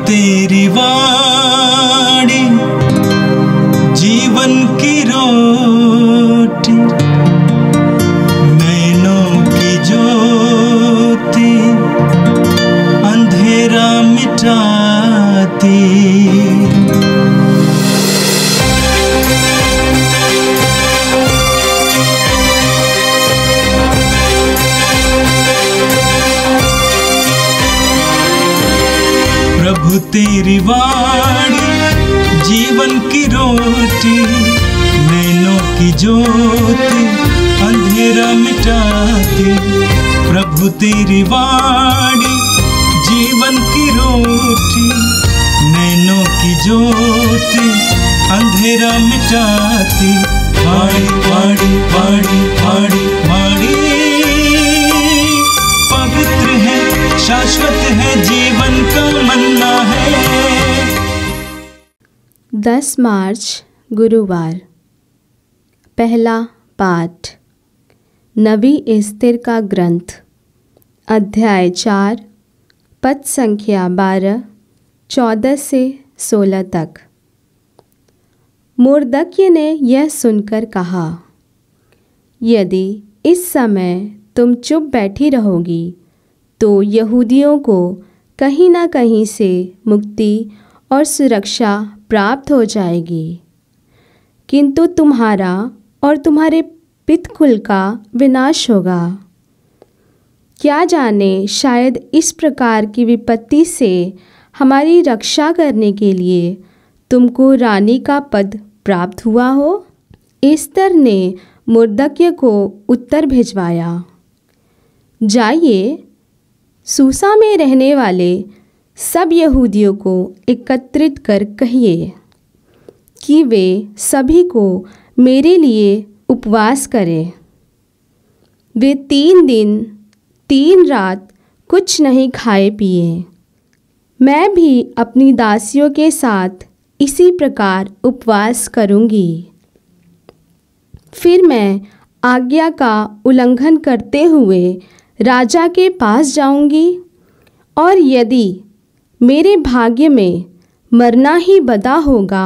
तेरी वाणी जीवन की रोटी, नैनों की ज्योति अंधेरा मिटाती। प्रभु तेरी वाणी जीवन की रोटी, नैनों की ज्योति अंधेरा मिटाती। प्रभु तेरी वाणी जीवन की रोटी, नैनों की ज्योति अंधेरा मिटाती। वाणी वाणी वाणी वाणी वाणी पवित्र है, शाश्वत है, जीवन का मन्ना है। 10 मार्च गुरुवार। पहला पाठ नबी एस्तेर का ग्रंथ, अध्याय 4, पद संख्या 12, 14 से 16 तक। मुर्दक्य ने यह सुनकर कहा, यदि इस समय तुम चुप बैठी रहोगी तो यहूदियों को कहीं ना कहीं से मुक्ति और सुरक्षा प्राप्त हो जाएगी, किंतु तुम्हारा और तुम्हारे पितकुल का विनाश होगा। क्या जाने शायद इस प्रकार की विपत्ति से हमारी रक्षा करने के लिए तुमको रानी का पद प्राप्त हुआ हो। एस्तर ने मुर्दक्य को उत्तर भिजवाया, जाइए सूसा में रहने वाले सब यहूदियों को एकत्रित कर कहिए कि वे सभी को मेरे लिए उपवास करें। वे 3 दिन 3 रात कुछ नहीं खाए पिए। मैं भी अपनी दासियों के साथ इसी प्रकार उपवास करूँगी। फिर मैं आज्ञा का उल्लंघन करते हुए राजा के पास जाऊँगी, और यदि मेरे भाग्य में मरना ही बदा होगा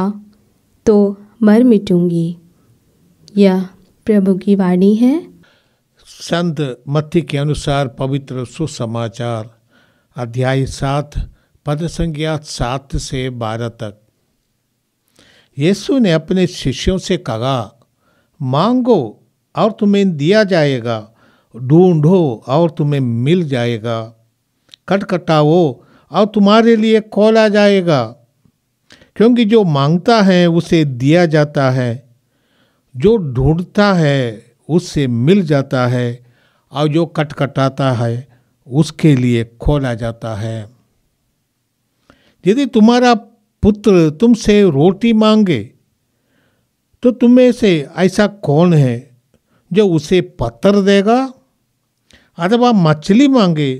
तो मर मिटूँगी। यह प्रभु की वाणी है। संत मत्ती के अनुसार पवित्र सुसमाचार, अध्याय 7, पद संख्या 7 से 12 तक। यीशु ने अपने शिष्यों से कहा, मांगो और तुम्हें दिया जाएगा, ढूंढो और तुम्हें मिल जाएगा, खटखटाओ और तुम्हारे लिए खोला जाएगा। क्योंकि जो मांगता है उसे दिया जाता है, जो ढूंढता है उससे मिल जाता है, और जो खटखटाता है उसके लिए खोला जाता है। यदि तुम्हारा पुत्र तुमसे रोटी मांगे तो तुम्हें से ऐसा कौन है जो उसे पत्थर देगा? अथवा मछली मांगे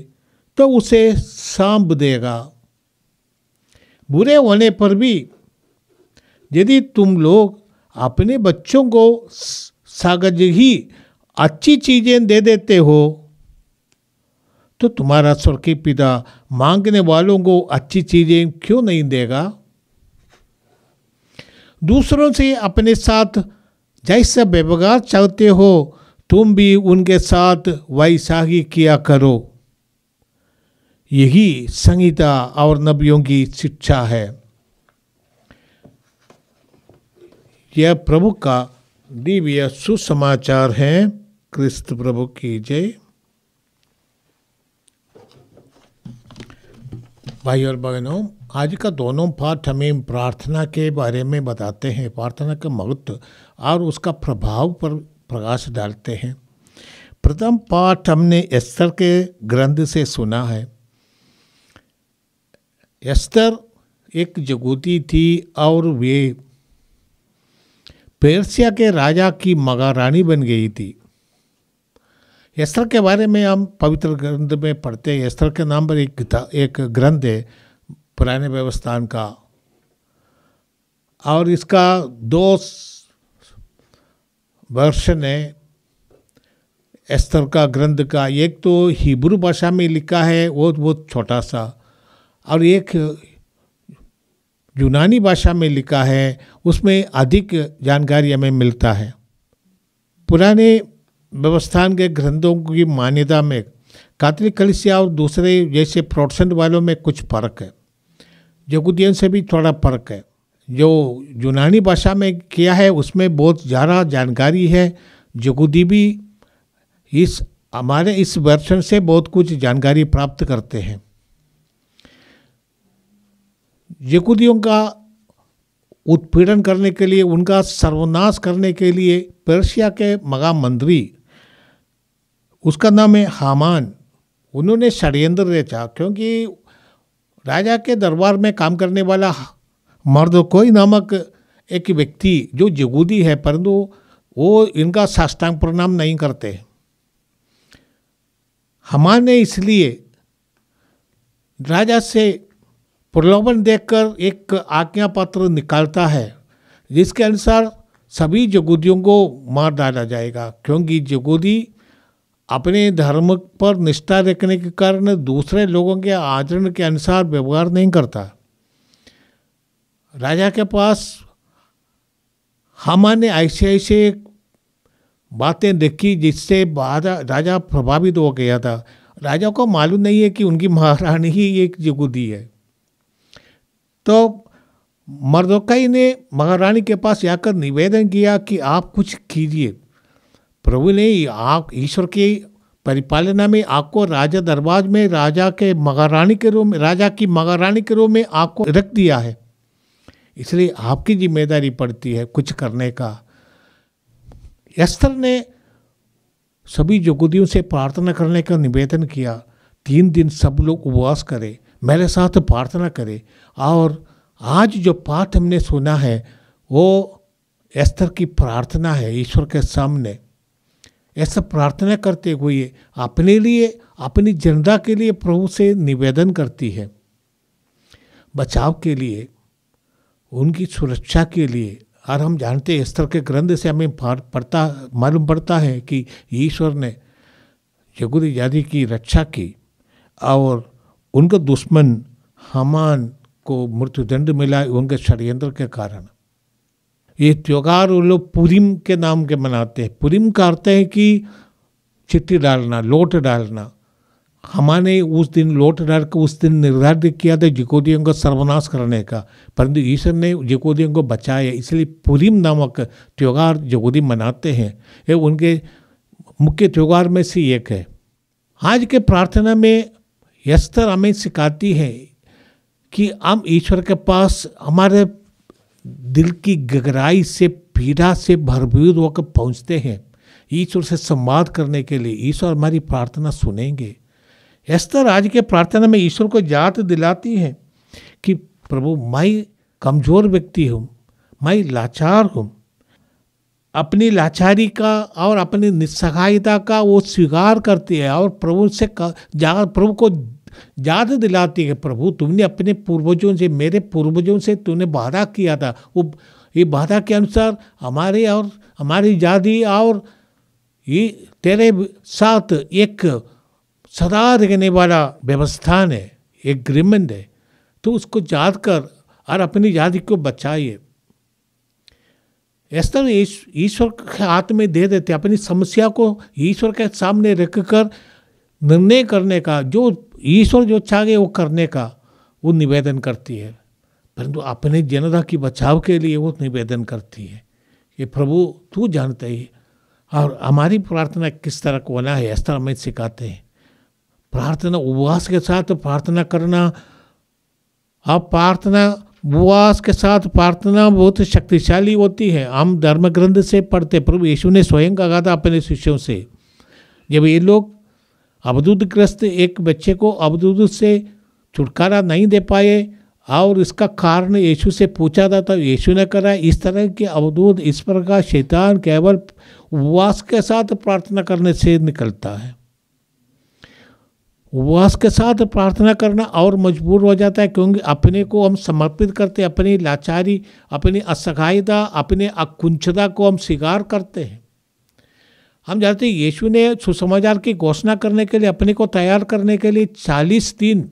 तो उसे सांप देगा? बुरे होने पर भी यदि तुम लोग अपने बच्चों को सागज ही अच्छी चीजें दे देते हो तो तुम्हारा स्वर्गीय पिता मांगने वालों को अच्छी चीजें क्यों नहीं देगा? दूसरों से अपने साथ जैसा व्यवहार चाहते हो तुम भी उनके साथ वैसा ही किया करो। यही संहिता और नबियों की शिक्षा है। यह प्रभु का दिव्य सुसमाचार है। क्रिस्त प्रभु की जय। भाई और बहनों, आज का दोनों पाठ हमें प्रार्थना के बारे में बताते हैं, प्रार्थना का महत्व और उसका प्रभाव पर प्रकाश डालते हैं। प्रथम पाठ हमने एस्तर के ग्रंथ से सुना है। एस्तर एक यहूदी थी और वे पेर्सिया के राजा की महारानी बन गई थी। एस्तर के बारे में हम पवित्र ग्रंथ में पढ़ते हैं। एस्तर के नाम पर एक ग्रंथ है पुराने व्यवस्थान का, और इसका 2 वर्षन है एस्तर का ग्रंथ का। एक तो हिब्रू भाषा में लिखा है, वो बहुत छोटा सा, और एक यूनानी भाषा में लिखा है उसमें अधिक जानकारी हमें मिलता है। पुराने व्यवस्थान के ग्रंथों की मान्यता में कैथोलिक कलीसिया और दूसरे जैसे प्रोटेस्टेंट वालों में कुछ फर्क है, यहूदियों से भी थोड़ा फर्क है। जो यूनानी भाषा में किया है उसमें बहुत ज़्यादा जानकारी है। यहूदी भी हमारे इस वर्षन से बहुत कुछ जानकारी प्राप्त करते हैं। यहूदियों का उत्पीड़न करने के लिए, उनका सर्वनाश करने के लिए पर्शिया के महामंत्री, उसका नाम है हामान, उन्होंने षड्यंत्र रचा। क्योंकि राजा के दरबार में काम करने वाला मर्दकोई नामक एक व्यक्ति जो यहूदी है, परंतु वो इनका साष्टांग प्रणाम नहीं करते। हामान ने इसलिए राजा से प्रलोभन देकर एक आज्ञा पत्र निकालता है जिसके अनुसार सभी यहूदियों को मार डाला जाएगा। क्योंकि यहूदी अपने धर्म पर निष्ठा रखने के कारण दूसरे लोगों के आचरण के अनुसार व्यवहार नहीं करता। राजा के पास हामान ने ऐसे ऐसे बातें देखी जिससे राजा प्रभावित हो गया था। राजा को मालूम नहीं है कि उनकी महारानी ही एक यहूदी है। तो मर्दोकाई ने महारानी के पास जाकर निवेदन किया कि आप कुछ कीजिए। प्रभु ने आप ईश्वर की परिपालना में आपको राजा दरबार में राजा की महारानी के रूप में आपको रख दिया है, इसलिए आपकी जिम्मेदारी पड़ती है कुछ करने का। एस्थर ने सभी यहूदियों से प्रार्थना करने का निवेदन किया। 3 दिन सब लोग उपवास करें, मेरे साथ प्रार्थना करें। और आज जो पाठ हमने सुना है वो एस्थर की प्रार्थना है ईश्वर के सामने। ऐसा प्रार्थना करते हुए अपने लिए, अपनी जनता के लिए प्रभु से निवेदन करती है, बचाव के लिए, उनकी सुरक्षा के लिए। और हम जानते हैं एस्थर के ग्रंथ से हमें मालूम पड़ता है कि ईश्वर ने यहूदी जाति की रक्षा की और उनका दुश्मन हामान को मृत्युदंड मिला उनके षड्यंत्र के कारण। ये त्योहार वो लोग पुरीम के नाम के मनाते हैं। पुरीम का अर्थ है कि चिट्ठी डालना, लौट डालना। हमारे उस दिन लौट डाल कर उस दिन निर्धारित किया था यहूदियों का सर्वनाश करने का, परंतु ईश्वर ने यहूदियों को बचाया। इसलिए पुरीम नामक त्यौहार यहूदी मनाते हैं। ये उनके मुख्य त्यौहार में से एक है। आज के प्रार्थना में एस्थर हमें सिखाती है कि हम ईश्वर के पास हमारे दिल की गहराई से, पीड़ा से भरपूर होकर पहुँचते हैं ईश्वर से संवाद करने के लिए। ईश्वर हमारी प्रार्थना सुनेंगे। एस्थर आज के प्रार्थना में ईश्वर को याद दिलाती है कि प्रभु मैं कमज़ोर व्यक्ति हूँ, मैं लाचार हूँ। अपनी लाचारी का और अपनी निस्सहायता का वो स्वीकार करती है और प्रभु को याद दिलाती है, प्रभु तुमने अपने पूर्वजों से, मेरे पूर्वजों से तूने वादा किया था, वो ये वादा के अनुसार हमारे और हमारी जाति और ये तेरे साथ एक सदा रहने वाला व्यवस्थान है, एग्रीमेंट है। तो उसको याद कर और अपनी जाति को बचाइए। एस्थर ईश्वर के हाथ में दे देते, अपनी समस्या को ईश्वर के सामने रखकर निर्णय करने का, जो ईश्वर जो चाहे वो करने का वो निवेदन करती है। परंतु अपने जनता की बचाव के लिए वो निवेदन करती है कि प्रभु तू जानते ही। और हमारी प्रार्थना किस तरह को होना है एस्थर हमें सिखाते हैं। प्रार्थना उपवास के साथ प्रार्थना करना। अब प्रार्थना उपवास के साथ प्रार्थना बहुत शक्तिशाली होती है। हम धर्म ग्रंथ से पढ़ते, प्रभु यीशु ने स्वयं कहा था अपने शिष्यों से, जब ये लोग अवधूतग्रस्त एक बच्चे को अवधूत से छुटकारा नहीं दे पाए और इसका कारण यीशु से पूछा था, तो यीशु ने कहा इस तरह के अवधूत, इस प्रकार शैतान केवल उपवास के साथ प्रार्थना करने से निकलता है। उपवास के साथ प्रार्थना करना और मजबूर हो जाता है, क्योंकि अपने को हम समर्पित करते, अपनी लाचारी, अपनी असहायता, अपने अकुंठता को हम स्वीकार करते हैं। हम जानते हैं यीशु ने सुसमाचार की घोषणा करने के लिए, अपने को तैयार करने के लिए 40 दिन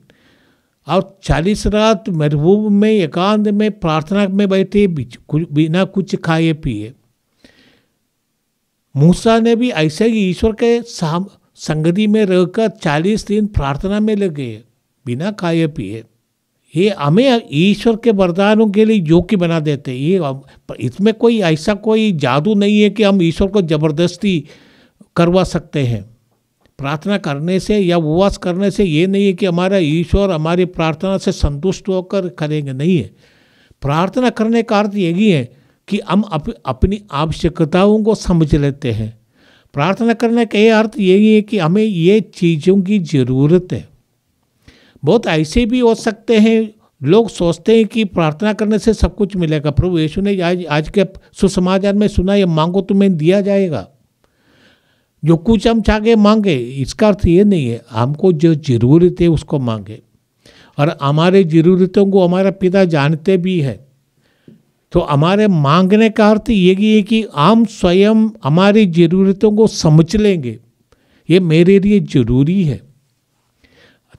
और 40 रात मरुभूमि में एकांत में प्रार्थना में बैठे बिना कुछ खाए पिए। मूसा ने भी ऐसे ही ईश्वर के संगति में रहकर 40 दिन प्रार्थना में लगे बिना खाए पिए। ये हमें ईश्वर के वरदानों के लिए योग्य बना देते। ये इसमें कोई ऐसा कोई जादू नहीं है कि हम ईश्वर को जबरदस्ती करवा सकते हैं। प्रार्थना करने से या उपवास करने से ये नहीं है कि हमारा ईश्वर हमारी प्रार्थना से संतुष्ट होकर करेंगे, नहीं है। प्रार्थना करने का अर्थ यही है कि हम अपनी आवश्यकताओं को समझ लेते हैं। प्रार्थना करने का ये अर्थ यही है कि हमें ये चीज़ों की ज़रूरत है। बहुत ऐसे भी हो सकते हैं, लोग सोचते हैं कि प्रार्थना करने से सब कुछ मिलेगा। प्रभु यीशु ने आज के सुसमाचार में सुना, ये मांगो तुम्हें दिया जाएगा। जो कुछ हम चाहे मांगे, इसका अर्थ ये नहीं है। हमको जो ज़रूरत है उसको मांगे, और हमारे ज़रूरतों को हमारा पिता जानते भी है। तो हमारे मांगने का अर्थ यही है कि हम स्वयं हमारी ज़रूरतों को समझ लेंगे, ये मेरे लिए ज़रूरी है,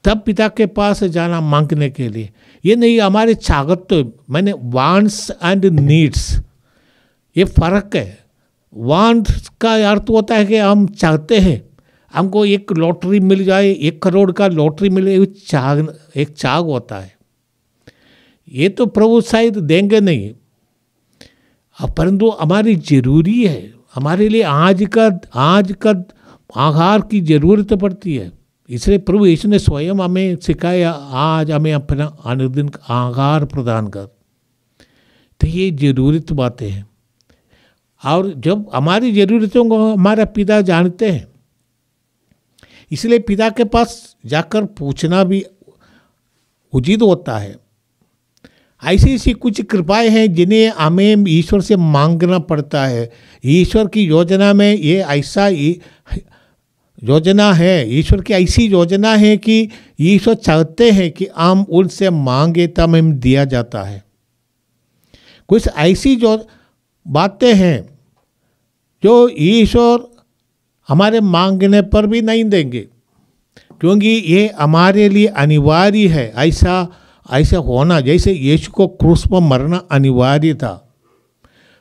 तब पिता के पास जाना मांगने के लिए। ये नहीं हमारे चाहत, तो मैंने वांट्स एंड नीड्स, ये फ़र्क है। वांट्स का अर्थ होता है कि हम चाहते हैं हमको एक लॉटरी मिल जाए, 1 करोड़ का लॉटरी मिले, एक चाह होता है। ये तो प्रभु शायद देंगे नहीं, परंतु हमारी ज़रूरी है। हमारे लिए आज का आहार की ज़रूरत पड़ती है। इसलिए प्रभु यीशु ने स्वयं हमें सिखाया, आज हमें अपना अनुदिन आहार प्रदान कर। तो ये ज़रूरत बातें हैं, और जब हमारी ज़रूरतों को हमारा पिता जानते हैं, इसलिए पिता के पास जाकर पूछना भी उचित होता है। ऐसी कुछ कृपाएं हैं जिन्हें हमें ईश्वर से मांगना पड़ता है। ईश्वर की योजना में ये ऐसा योजना है, ईश्वर की ऐसी योजना है कि ईश्वर चाहते हैं कि हम उनसे मांगे तब हमें दिया जाता है। कुछ ऐसी जो बातें हैं जो ईश्वर हमारे मांगने पर भी नहीं देंगे, क्योंकि ये हमारे लिए अनिवार्य है। ऐसा होना, जैसे यीशु को क्रूस पर मरना अनिवार्य था,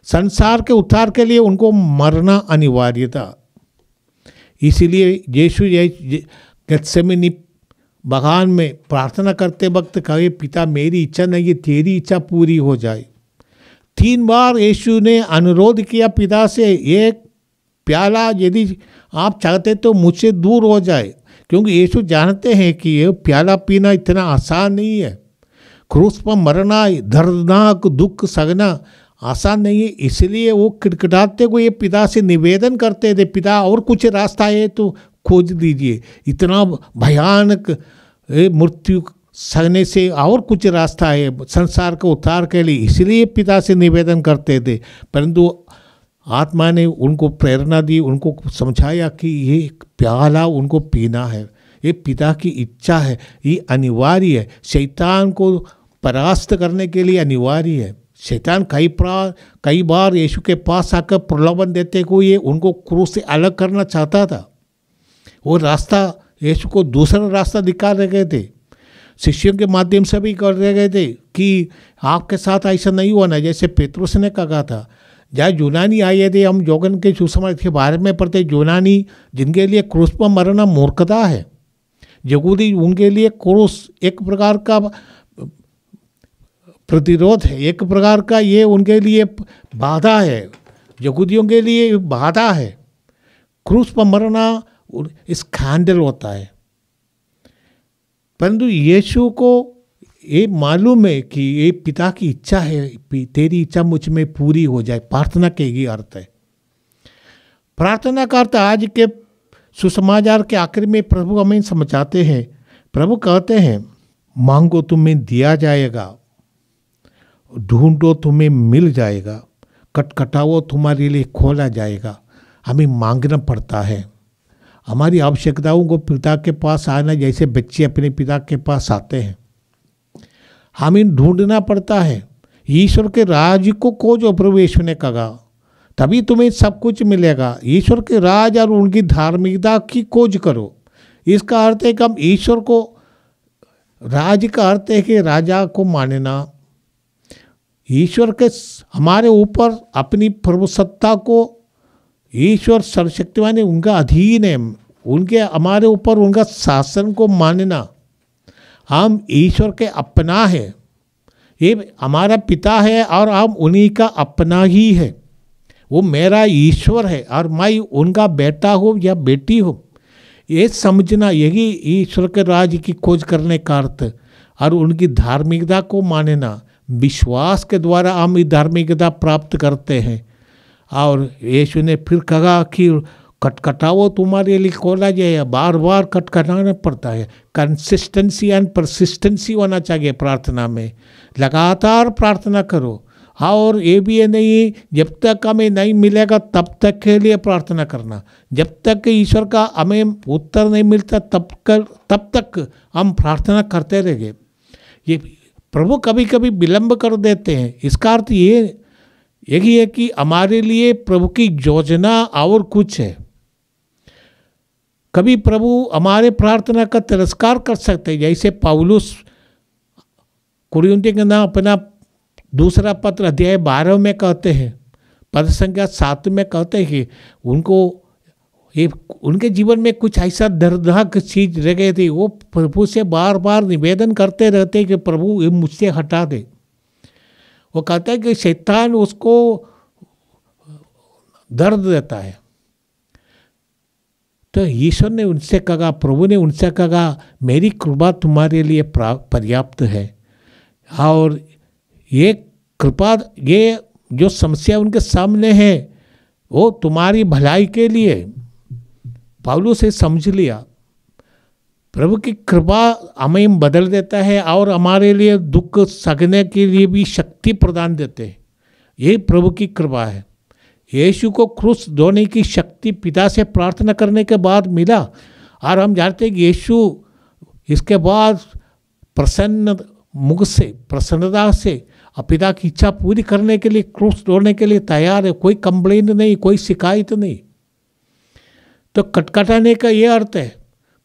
संसार के उद्धार के लिए उनको मरना अनिवार्य था। इसीलिए यीशु गेत्सेमनी बगान में प्रार्थना करते वक्त कहे, पिता मेरी इच्छा नहीं, तेरी इच्छा पूरी हो जाए। 3 बार यीशु ने अनुरोध किया पिता से, एक प्याला यदि आप चाहते तो मुझसे दूर हो जाए, क्योंकि यीशु जानते हैं कि ये प्याला पीना इतना आसान नहीं है। क्रूस पर मरना, दर्दनाक दुख सहना आसान नहीं है। इसलिए वो किटकिटाते हुए पिता से निवेदन करते थे, पिता और कुछ रास्ता है तो खोज दीजिए, इतना भयानक मृत्यु सहने से और कुछ रास्ता है संसार को उद्धार के लिए। इसलिए पिता से निवेदन करते थे, परंतु आत्मा ने उनको प्रेरणा दी, उनको समझाया कि ये प्याला उनको पीना है, ये पिता की इच्छा है, ये अनिवार्य है। शैतान को परास्त करने के लिए अनिवार्य है। शैतान कई बार यीशु के पास आकर प्रलोभन देते हुए उनको क्रूस से अलग करना चाहता था। वो रास्ता यीशु को दूसरा रास्ता दिखा रहे थे, शिष्यों के माध्यम से भी कर रहे थे कि आपके साथ ऐसा नहीं होना, जैसे पेतरुस ने कहा था। जहाँ यूनानी आए थे, हम जोगन के सुसमाचार के बारे में पढ़ते, यूनानी जिनके लिए क्रूस पर मरना मूर्खता है, यहूदी उनके लिए क्रूस एक प्रकार का प्रतिरोध है, एक प्रकार का ये उनके लिए बाधा है, यहूदियों के लिए बाधा है। क्रूस पर मरना स्कैंडल होता है, परंतु यीशु को ये मालूम है कि ये पिता की इच्छा है, तेरी इच्छा मुझ में पूरी हो जाए। प्रार्थना के ही अर्थ है। प्रार्थना का अर्थ आज के सुसमाचार के आखिर में प्रभु हमें समझाते हैं। प्रभु कहते हैं, मांगो तुम्हें दिया जाएगा, ढूंढो तुम्हें मिल जाएगा, खटखटाओ तुम्हारे लिए खोला जाएगा। हमें मांगना पड़ता है। हमारी आवश्यकताओं को पिता के पास आना, जैसे बच्चे अपने पिता के पास आते हैं, हमें ढूंढना पड़ता है। ईश्वर के राज को खोजो, प्रभु यीशु ने कहा, तभी तुम्हें सब कुछ मिलेगा। ईश्वर के राज और उनकी धार्मिकता की खोज करो। इसका अर्थ है कि हम ईश्वर को राज का अर्थ है कि राजा को मानना, ईश्वर के हमारे ऊपर अपनी प्रभुसत्ता को, ईश्वर सर्वशक्तिमान है, उनका अधीन है, उनके हमारे ऊपर उनका शासन को मानना। हम ईश्वर के अपना है, ये हमारा पिता है और हम उन्हीं का अपना ही है। वो मेरा ईश्वर है और मैं उनका बेटा हूँ या बेटी हूँ। ये समझना, यही ईश्वर के राज्य की खोज करने का अर्थ, और उनकी धार्मिकता को मानना। विश्वास के द्वारा हम ये धार्मिकता प्राप्त करते हैं। और यीशु ने फिर कहा कि खटखटाओ, तुम्हारे लिए खोला जाए। बार बार खटखटाना पड़ता है। कंसिस्टेंसी एंड परसिस्टेंसी होना चाहिए प्रार्थना में। लगातार प्रार्थना करो। और ये भी है नहीं, जब तक हमें नहीं मिलेगा तब तक के लिए प्रार्थना करना। जब तक ईश्वर का हमें उत्तर नहीं मिलता तब तक हम प्रार्थना करते रहेंगे। ये प्रभु कभी कभी विलंब कर देते हैं। इसका अर्थ ये यही है कि हमारे लिए प्रभु की योजना और कुछ है। कभी प्रभु हमारे प्रार्थना का तिरस्कार कर सकते हैं, जैसे पौलुस कुरिन्थियों के नाम अपना दूसरा पत्र अध्याय 12 में कहते हैं, पद संख्या 7 में कहते हैं कि उनके जीवन में कुछ ऐसा दर्दनाक चीज रह गई थी। वो प्रभु से बार बार निवेदन करते रहते कि प्रभु ये मुझसे हटा दे। वो कहता है कि शैतान उसको दर्द देता है। तो ईश्वर ने उनसे कहा, प्रभु ने उनसे कहा, मेरी कृपा तुम्हारे लिए पर्याप्त है। और ये कृपा, ये जो समस्या उनके सामने है वो तुम्हारी भलाई के लिए। पौलुस से समझ लिया, प्रभु की कृपा हमें बदल देता है और हमारे लिए दुख सहने के लिए भी शक्ति प्रदान देते हैं। ये प्रभु की कृपा है। यीशु को क्रूस ढोने की शक्ति पिता से प्रार्थना करने के बाद मिला। और हम जानते हैं कि यीशु इसके बाद प्रसन्न मुख से, प्रसन्नता से पिता की इच्छा पूरी करने के लिए क्रूस ढोने के लिए तैयार है। कोई कंप्लेंट नहीं, कोई शिकायत नहीं। तो खटखटाने का ये अर्थ है।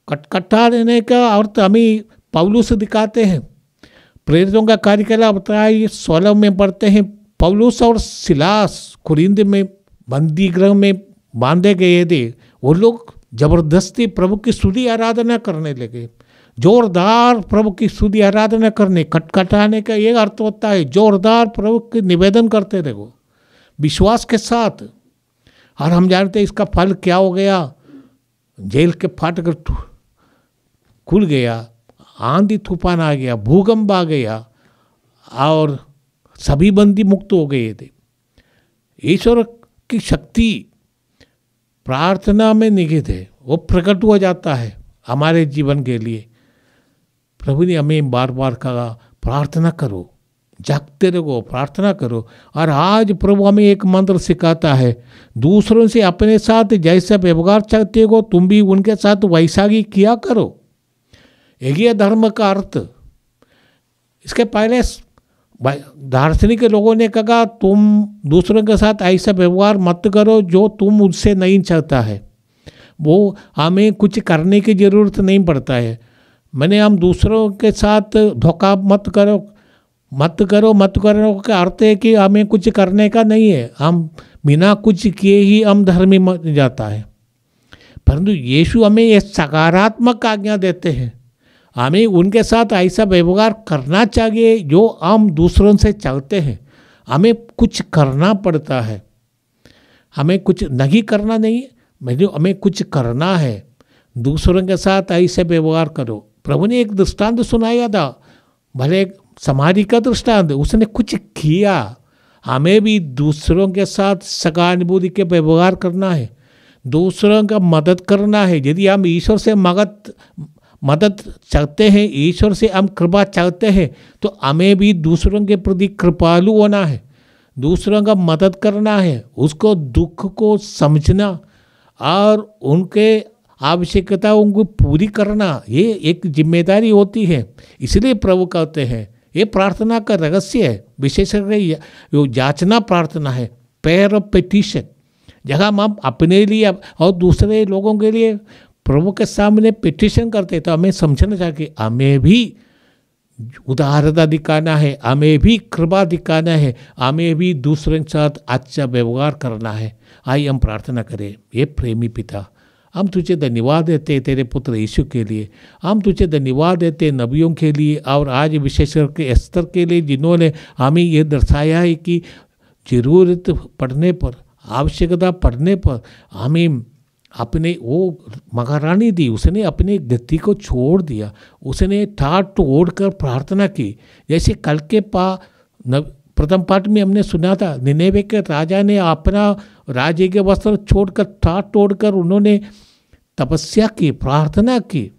खटखटाने का अर्थ हमें पौलुस दिखाते हैं। प्रेरितों का कार्यकाल बताया 16 में पढ़ते हैं, पौलुस और सिलास कुरिन्थ में बंदी गृह में बांधे गए थे। वो लोग जबरदस्ती प्रभु की स्तुति आराधना करने लगे। जोरदार प्रभु की स्तुति आराधना करने, खटखटाने का ये अर्थ होता है जोरदार प्रभु के निवेदन करते रहो विश्वास के साथ। और हम जानते हैं इसका फल क्या हो गया। जेल के फाटक खुल गया, आंधी तूफान आ गया, भूकंप आ गया और सभी बंदी मुक्त हो गए थे। ईश्वर की शक्ति प्रार्थना में निहित है, वो प्रकट हो जाता है हमारे जीवन के लिए। प्रभु ने हमें बार बार कहा, प्रार्थना करो, जागते रहो, प्रार्थना करो। और आज प्रभु हमें एक मंत्र सिखाता है, दूसरों से अपने साथ जैसा व्यवहार चाहते हो तुम भी उनके साथ वैसा ही किया करो। यही धर्म का अर्थ। इसके पहले दार्शनिक लोगों ने कहा तुम दूसरों के साथ ऐसा व्यवहार मत करो जो तुम उनसे नहीं चाहता है। वो हमें कुछ करने की ज़रूरत नहीं पड़ता है। मैंने हम दूसरों के साथ धोखा मत करो का अर्थ है कि हमें कुछ करने का नहीं है। हम बिना कुछ किए ही हम धर्मी बन जाता है। परंतु यीशु हमें यह सकारात्मक आज्ञा देते हैं। हमें उनके साथ ऐसा व्यवहार करना चाहिए जो हम दूसरों से चाहते हैं। हमें कुछ करना पड़ता है, हमें कुछ नहीं करना नहीं, हमें कुछ करना है। दूसरों के साथ ऐसे व्यवहार करो। प्रभु ने एक दृष्टांत सुनाया था, भले समाधि का दृष्टांत, उसने कुछ किया। हमें भी दूसरों के साथ सहानुभूति के व्यवहार करना है, दूसरों का मदद करना है। यदि हम ईश्वर से मदद चाहते हैं, ईश्वर से हम कृपा चाहते हैं, तो हमें भी दूसरों के प्रति कृपालु होना है, दूसरों का मदद करना है, उसको दुख को समझना और उनके आवश्यकताओं को पूरी करना, ये एक जिम्मेदारी होती है। इसलिए प्रभु कहते हैं ये प्रार्थना का रहस्य है, विशेषकर याचना प्रार्थना है, प्रेयर ऑफ पिटीशन, जहाँ हम अपने लिए और दूसरे लोगों के लिए प्रभु के सामने पिटीशन करते, तो हमें समझना चाहिए कि हमें भी उदारता दिखाना है, हमें भी कृपा दिखाना है, हमें भी दूसरों के साथ अच्छा व्यवहार करना है। आइए हम प्रार्थना करें। ये प्रेमी पिता, हम तुझे धन्यवाद देते हैं तेरे पुत्र यीशु के लिए, हम तुझे धन्यवाद देते हैं नबियों के लिए, और आज विशेष करके एस्तर के लिए जिन्होंने हमें ये दर्शाया है कि ज़रूरत पड़ने पर, आवश्यकता पड़ने पर हमें अपने वो महारानी दी, उसने अपनी गति को छोड़ दिया, उसने ठाट तोड़ कर प्रार्थना की। जैसे कल के प्रथम पाठ में हमने सुना था, निनेवे के राजा ने अपना राज्य के वस्त्र छोड़कर ठाट तोड़कर उन्होंने तपस्या की, प्रार्थना की,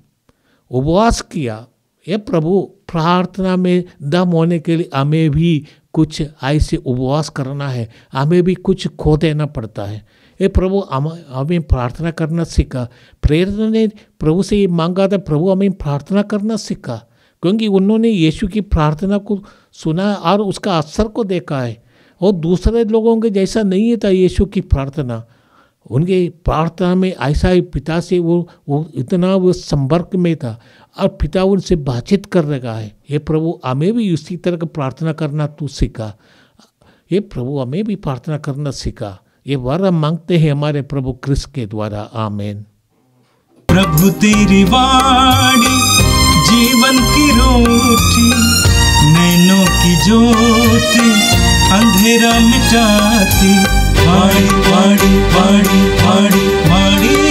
उपवास किया। ये प्रभु प्रार्थना में दम होने के लिए हमें भी कुछ ऐसे उपवास करना है, हमें भी कुछ खो देना पड़ता है। ये प्रभु हमें प्रार्थना करना सीखा। प्रेरणा ने प्रभु से ये मांगा था, प्रभु हमें प्रार्थना करना सीखा, क्योंकि उन्होंने यीशु की प्रार्थना को सुना और उसका असर को देखा है। और दूसरे लोगों के जैसा नहीं था यीशु की प्रार्थना, उनके प्रार्थना में ऐसा ही पिता से वो इतना वो संपर्क में था और पिता उनसे बातचीत कर रहा है। ये प्रभु हमें भी उसी तरह की प्रार्थना करना तू सीखा। ये प्रभु हमें भी प्रार्थना करना सीखा। ये वर हम मांगते हैं हमारे प्रभु क्रिस्त के द्वारा, आमीन। प्रभु तेरी वाणी जीवन की रोटी, नैनों की ज्योति अंधेरा मिटाती, वाणी वाणी वाणी वाणी वाणी